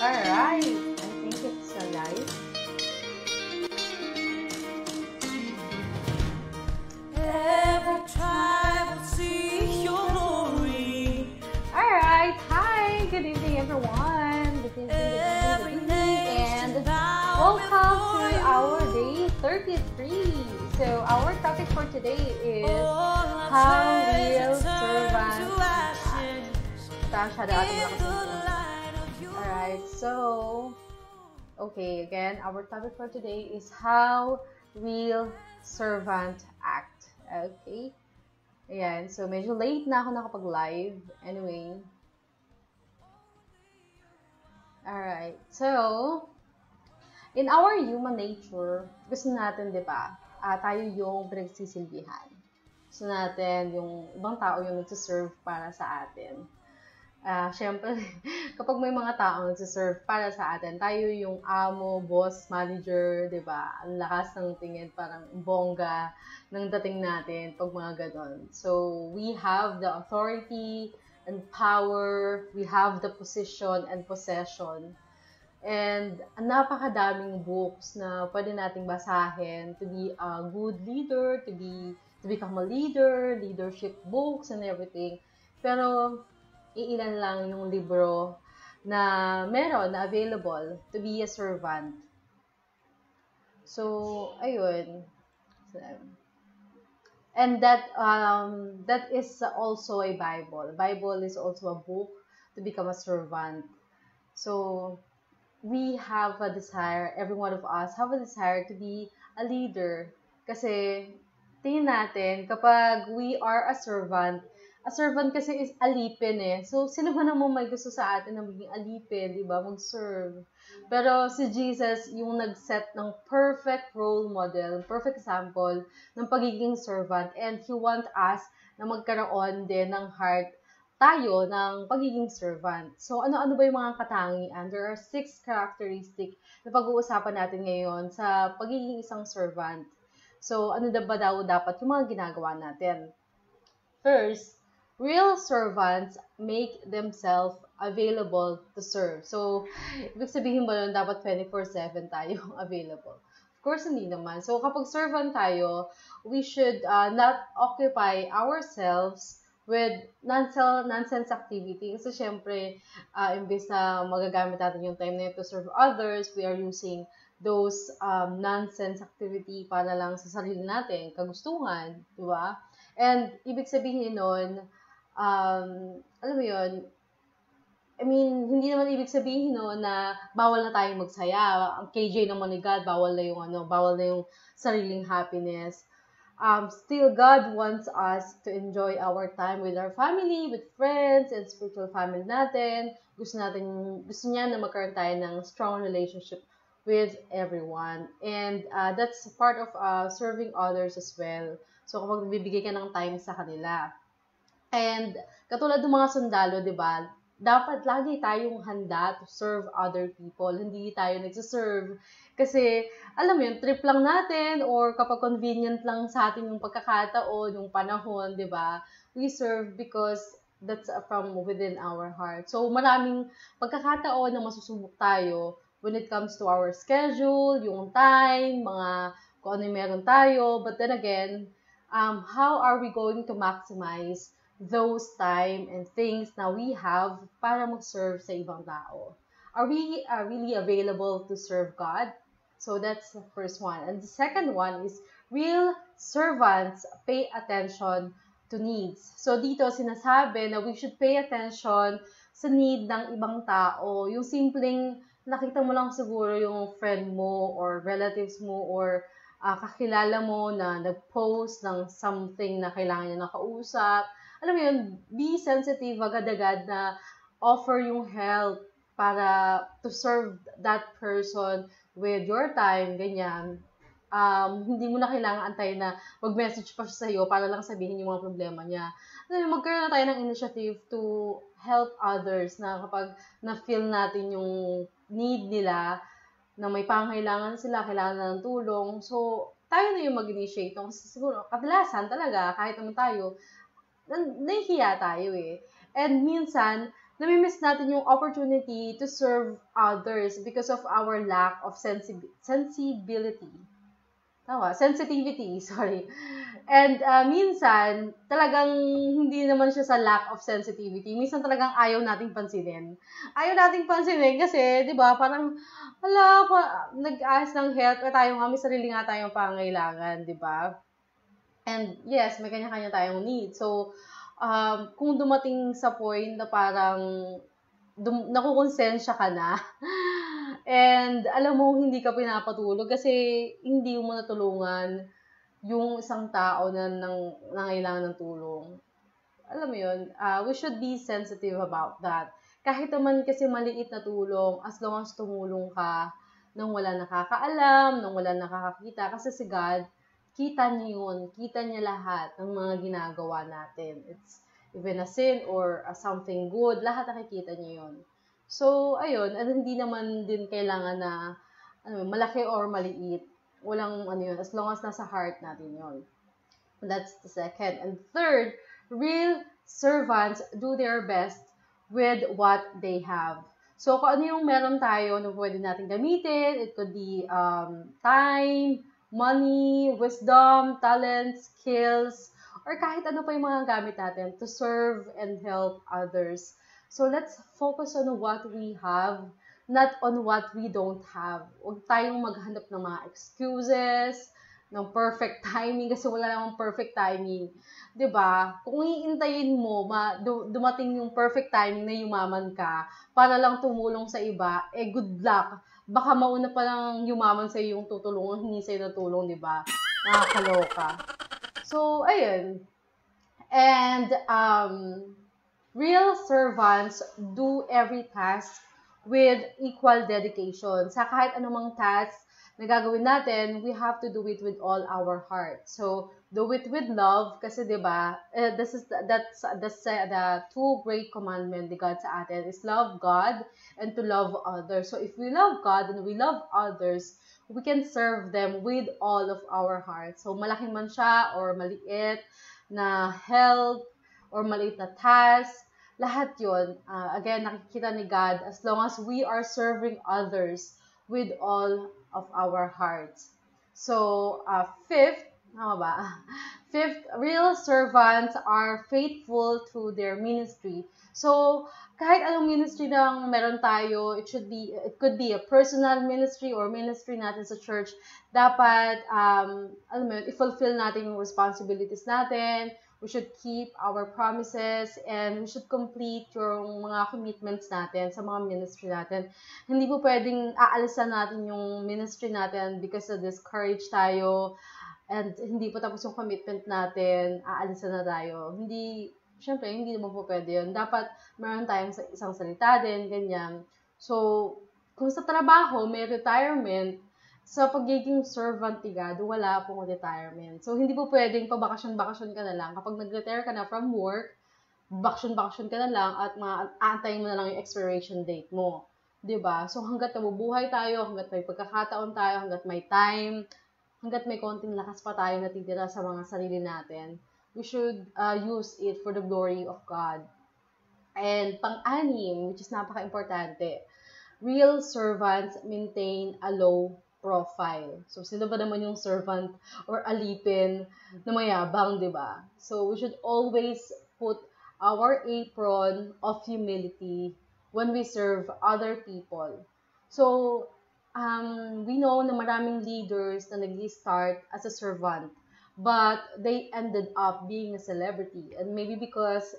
Alright, I think it's alive. Every tribe will see your glory. Alright, hi, good evening everyone. Good evening, and welcome to our day 33. So our topic for today is how real servants act. Alright, so okay, again, our topic for today is how real servant act. Okay? Ayan, so medyo late na ako nakapag-live. Anyway. Alright, so in our human nature, gusto natin, di ba, tayo yung pinagsisilbihan. Gusto natin yung ibang tao yung nagsiserve para sa atin. Siyempre, kapag may mga tao nagsiserve para sa atin, tayo yung amo, boss, manager, di ba? Ang lakas ng tingin, parang bongga ng dating natin pag mga ganon. So, we have the authority and power, we have the position and possession. And napakadaming books na pwede nating basahin to be a good leader, to become a leader, leadership books and everything. Pero iilan lang yung libro na meron, na available to be a servant. So, ayun. And that is also a Bible. Bible is also a book to become a servant. So, we have a desire, every one of us have a desire to be a leader. Kasi, tingin natin, kapag we are a servant kasi is alipin eh. So, sino ba naman may gusto sa atin na maging alipin, di ba? Mag-serve. Pero si Jesus, yung nag-set ng perfect role model, perfect example ng pagiging servant. And He want us na magkaroon din ng heart tayo ng pagiging servant. So, ano-ano ba yung mga katangian? There are 6 characteristics na pag-uusapan natin ngayon sa pagiging isang servant. So, ano ba daw dapat yung mga ginagawa natin? First, real servants make themselves available to serve. So, ibig sabihin ba nun, dapat 24/7 tayo available? Of course, hindi naman. So, kapag servant tayo, we should not occupy ourselves with nonsense activity. Kasi syempre, imbes na magagamit natin yung time na to serve others, we are using those nonsense activity para lang sa sarili natin, kagustuhan, di ba? And ibig sabihin nun, alam mo yun, I mean, hindi naman ibig sabihin no na bawal na tayong magsaya. Ang KJ naman ni God, bawal na yung sariling happiness. Still, God wants us to enjoy our time with our family, with friends, and spiritual family natin. Gusto niya na magkaroon tayo ng strong relationship with everyone. And that's part of serving others as well. So, kapag bibigay ka ng time sa kanila. And katulad ng mga sundalo, di ba? Dapat lagi tayong handa to serve other people. Hindi tayo nagsiserve. Kasi, alam mo yun, trip lang natin or kapag convenient lang sa atin yung pagkakataon, yung panahon, di ba? We serve because that's from within our heart. So, maraming pagkakataon na masusubok tayo when it comes to our schedule, yung time, kung ano yung meron tayo. But then again, how are we going to maximize those time and things na we have para mag-serve sa ibang tao? Are we really available to serve God? So that's the first one. And the second one is real servants pay attention to needs. So dito sinasabi na we should pay attention sa need ng ibang tao. Yung simpleng nakita mo lang siguro yung friend mo or relatives mo or kakilala mo na nag-post ng something na kailangan niya nakausap. Alam mo yun, be sensitive agad-agad na offer yung help para to serve that person with your time, ganyan. Hindi mo na kailangan antayin na mag-message pa siya sa'yo para lang sabihin yung mga problema niya. Magkaroon na tayo ng initiative to help others na kapag na-feel natin yung need nila, na may pangailangan sila, kailangan na ng tulong. So, tayo na yung mag-initiate. Kasi siguro, kadalasan talaga, kahit naman tayo, nahihiya tayo eh. And minsan, namimiss natin yung opportunity to serve others because of our lack of sensibility. Tama, sensitivity, sorry. And minsan, talagang hindi naman siya sa lack of sensitivity. Minsan talagang ayaw nating pansinin. Ayaw nating pansinin kasi, di ba, parang, nag-aas ng help, tayo nga, may sarili nga tayong pangailangan, di ba? And yes, may kanya-kanya tayong need. So, kung dumating sa point na parang nakukonsensya ka na, and alam mo hindi ka pinapatulog kasi hindi mo natulungan yung isang tao na nangailangan ng tulong. Alam mo yun, we should be sensitive about that. Kahit naman kasi maliit na tulong, as long as tumulong ka nang wala nakakaalam, nang wala nakakakita, kasi si God, kita niya yun, kita niya lahat ng mga ginagawa natin. It's even a sin or something good, lahat nakikita niya yun. So, ayun, at hindi naman din kailangan na malaki or maliit. Walang yun, as long as nasa heart natin yun. That's the second. And third, real servants do their best with what they have. So, kung ano yung meron tayo na pwede natin gamitin, it could be time, money, wisdom, talent, skills, or kahit ano pa yung mga gamit natin to serve and help others. So, let's focus on what we have, not on what we don't have. Huwag tayong maghanap ng mga excuses, ng perfect timing, kasi wala namang perfect timing. 'Di ba? Kung iintayin mo, dumating yung perfect timing na yumaman ka, para lang tumulong sa iba, good luck. Baka mauna pa lang yumaman sa yung tutulungan, hindi sa'yo na tulong, 'di ba? Nakakaloka. So, ayun. And, real servants do every task with equal dedication. Sa kahit anumang task na gagawin natin, we have to do it with all our heart. So, do it with love kasi 'di ba? That's the two great commandment ni God sa atin is love God and to love others. So, if we love God and we love others, we can serve them with all of our heart. So, malaki man siya or maliit na help or maliit na task, lahat yun, again, nakikita ni God as long as we are serving others with all of our hearts. So, fifth, tama ba? Fifth, real servants are faithful to their ministry. So, kahit anong ministry na meron tayo, it could be a personal ministry or ministry natin sa church, dapat, alam mo yun, i-fulfill natin yung responsibilities natin. We should keep our promises and we should complete yung mga commitments natin sa mga ministry natin. Hindi po pwedeng aalisan natin yung ministry natin because discouraged tayo and hindi po tapos yung commitment natin, aalisan na tayo. Syempre, hindi naman po pwede yun. Dapat meron tayong isang salita din, ganyan. So, kung sa trabaho may retirement, sa pagiging servant ni God, wala pong retirement. So, hindi po pwedeng pabakasyon-bakasyon ka na lang. Kapag nag-retire ka na from work, bakasyon-bakasyon ka na lang at aantayin mo na lang yung expiration date mo. 'Di ba? So, hanggat nabubuhay tayo, hanggat may pagkakataon tayo, hanggat may time, hanggat may konting lakas pa tayo natitira sa mga sarili natin, we should use it for the glory of God. And pang-anim, which is napaka-importante, real servants maintain a low profile. So, sino ba naman yung servant or alipin na mayabang, di ba? So, we should always put our apron of humility when we serve other people. So, we know na maraming leaders na nag-start as a servant, but they ended up being a celebrity. And maybe because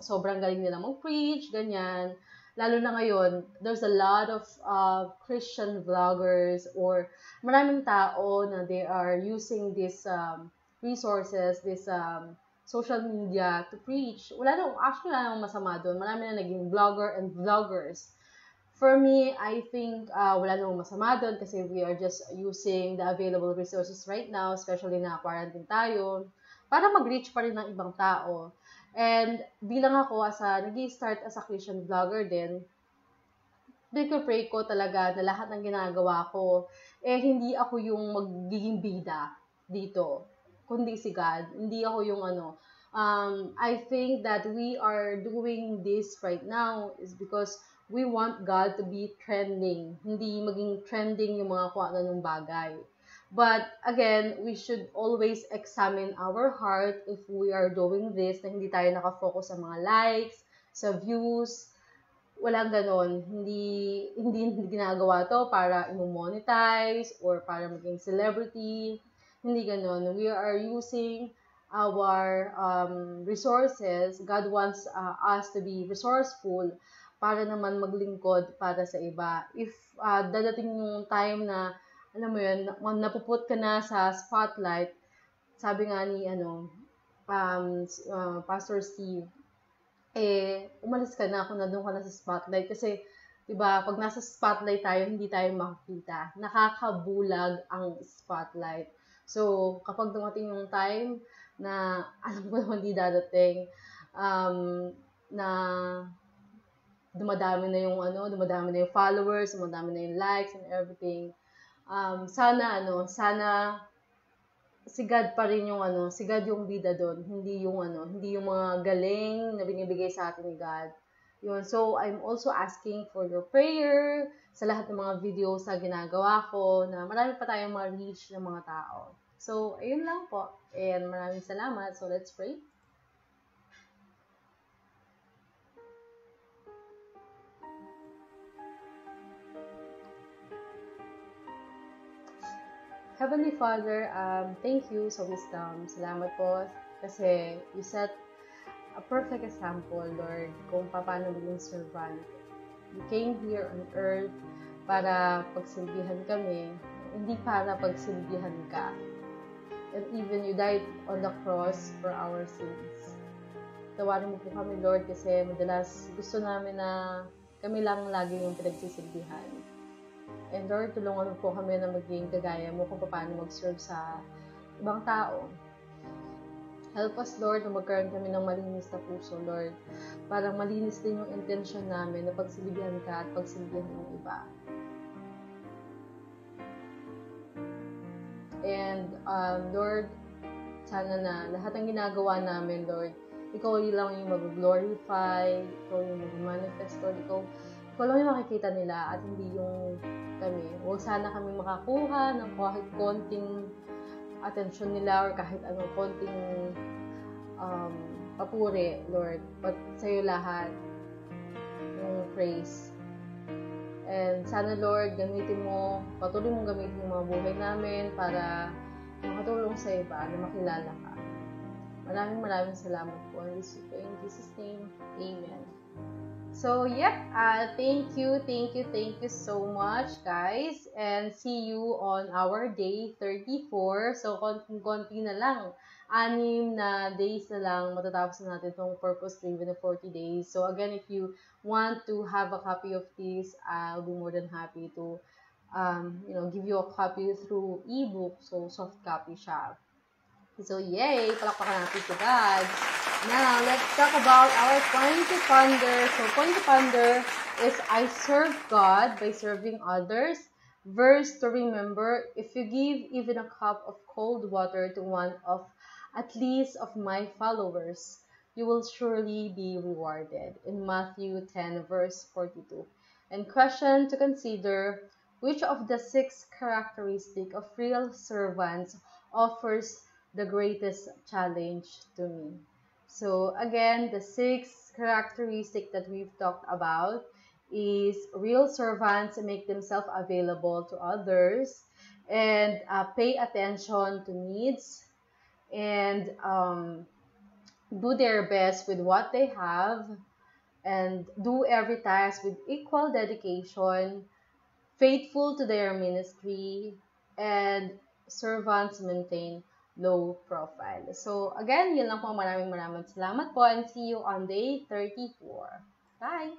sobrang galing nila mag-preach, ganyan. Lalo na ngayon, there's a lot of Christian vloggers or maraming tao na they are using these resources, this social media to preach. Wala namang masama doon. Marami na naging vlogger and vloggers. For me, I think wala namang masama doon kasi we are just using the available resources right now, especially na quarantine tayo, para mag-reach pa rin ng ibang tao. And bilang ako, nag-start as a Christian vlogger din, pray ko talaga na lahat ng ginagawa ko, hindi ako yung magiging bida dito, kundi si God. Hindi ako yung I think that we are doing this right now is because we want God to be trending, hindi maging trending yung mga kung ano ng bagay. But again, we should always examine our heart if we are doing this, na hindi tayo nakafocus sa mga likes, sa views, walang ganon. Hindi ginagawa to para i-monetize or para maging celebrity. Hindi ganon. We are using our resources. God wants us to be resourceful para naman maglingkod para sa iba. If dadating yung time na, alam mo yun, napuput ka na sa spotlight, sabi nga ni Pastor Steve, umalis ka na kung nandun ka na sa spotlight. Kasi, diba, pag nasa spotlight tayo, hindi tayo makikita. Nakakabulag ang spotlight. So, kapag dumating yung time na, alam ko naman di dadating, na dumadami na yung followers, dumadami na yung likes and everything. Sana si God pa rin yung si God yung bida doon, hindi yung mga galing na binibigay sa atin ni God. Yun. So, I'm also asking for your prayer sa lahat ng mga videos na ginagawa ko na marami pa tayong ma-reach ng mga tao. So, ayun lang po. And maraming salamat. So, let's pray. Heavenly Father, thank you sa wisdom. Salamat po kasi you set a perfect example, Lord, kung paano maging servant. You came here on earth para pagsilbihan kami, hindi para pagsilbihan ka. And even you died on the cross for our sins. Tawarin mo po kami, Lord, kasi madalas gusto namin na kami lang lagi yung pinagsisilbihan. And Lord, tulungan mo po kami na maging kagaya mo kung paano mag-serve sa ibang tao. Help us, Lord, na magkaroon kami ng malinis na puso, Lord. Parang malinis din yung intention namin na pagsilbihan ka at pagsilbihan ng iba. And Lord, sana na lahat ng ginagawa namin, Lord, ikaw lang yung mag-glorify, ikaw yung mag-manifest, Lord, ikaw lang yung makikita nila at hindi yung kami. Huwag sana kami makakuha ng kahit konting attention nila or kahit konting papuri, Lord. But sa'yo lahat yung praise. And sana, Lord, patuloy mong gamitin yung mga buhay namin para makatulong sa iba na makilala ka. Maraming salamat po. In Jesus' name, Amen. So, thank you so much, guys. And see you on our day 34. So, konti na lang. 6 na days na lang matatapos na natin itong purpose-driven na 40 days. So, again, if you want to have a copy of this, I'll be more than happy to give you a copy through ebook. So, soft copy siya. So, yay! Palakpakan natin si God. Now, let's talk about our point to ponder. So, point to ponder is I serve God by serving others. Verse to remember, if you give even a cup of cold water to one of at least of my followers, you will surely be rewarded. In Matthew 10, verse 42. And question to consider, which of the 6 characteristics of real servants offers the greatest challenge to me? So again, the 6 characteristics that we've talked about is real servants make themselves available to others and pay attention to needs and do their best with what they have and do every task with equal dedication, faithful to their ministry, and servants maintain low profile. So, again, yun lang po. Maraming salamat po and see you on day 34. Bye!